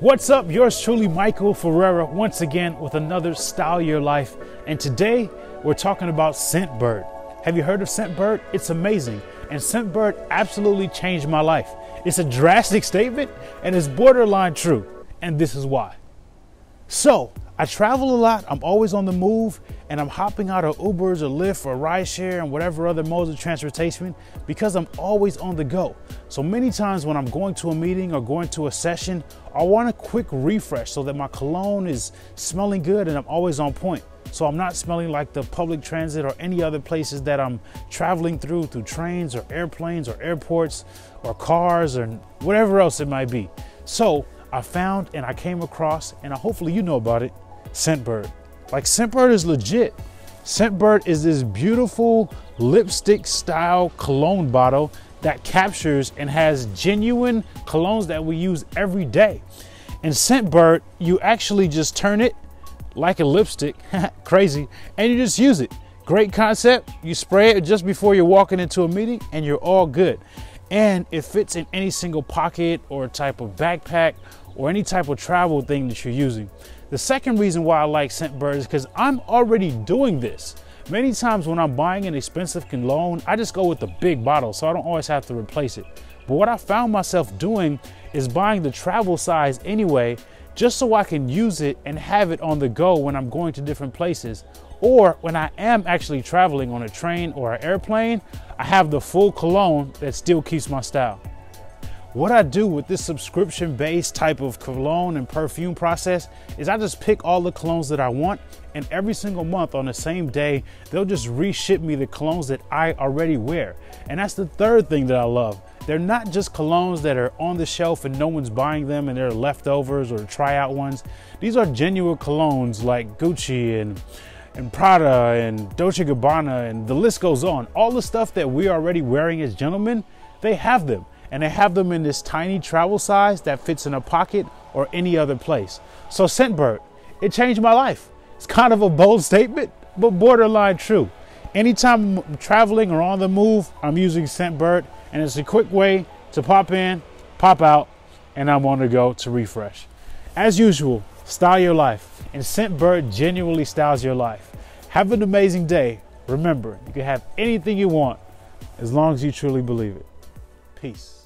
What's up? Yours truly, Michael Ferrera, once again with another Style Your Life. And today we're talking about Scentbird. Have you heard of Scentbird? It's amazing. And Scentbird absolutely changed my life. It's a drastic statement and it's borderline true. And this is why. So I travel a lot. I'm always on the move and I'm hopping out of Ubers or Lyft or rideshare and whatever other modes of transportation because I'm always on the go. So many times when I'm going to a meeting or going to a session, I want a quick refresh so that my cologne is smelling good and I'm always on point. So I'm not smelling like the public transit or any other places that I'm traveling through trains or airplanes or airports or cars or whatever else it might be. So I found and I came across, and hopefully you know about it, Scentbird. Like, Scentbird is legit. Scentbird is this beautiful lipstick style cologne bottle that captures and has genuine colognes that we use every day. And Scentbird, you actually just turn it like a lipstick, crazy, and you just use it. Great concept. You spray it just before you're walking into a meeting and you're all good. And it fits in any single pocket or type of backpack or any type of travel thing that you're using. The second reason why I like Scentbird is because I'm already doing this. Many times when I'm buying an expensive cologne, I just go with the big bottle, so I don't always have to replace it. But what I found myself doing is buying the travel size anyway, just so I can use it and have it on the go when I'm going to different places. Or when I am actually traveling on a train or an airplane, I have the full cologne that still keeps my style. What I do with this subscription-based type of cologne and perfume process is I just pick all the colognes that I want, and every single month on the same day, they'll just reship me the colognes that I already wear. And that's the third thing that I love. They're not just colognes that are on the shelf and no one's buying them and they're leftovers or tryout ones. These are genuine colognes like Gucci and Prada and Dolce & Gabbana, and the list goes on. All the stuff that we're already wearing as gentlemen, they have them. And they have them in this tiny travel size that fits in a pocket or any other place. So Scentbird, it changed my life. It's kind of a bold statement, but borderline true. Anytime I'm traveling or on the move, I'm using Scentbird, and it's a quick way to pop in, pop out, and I'm on the go to refresh. As usual, style your life, and Scentbird genuinely styles your life. Have an amazing day. Remember, you can have anything you want as long as you truly believe it. Peace.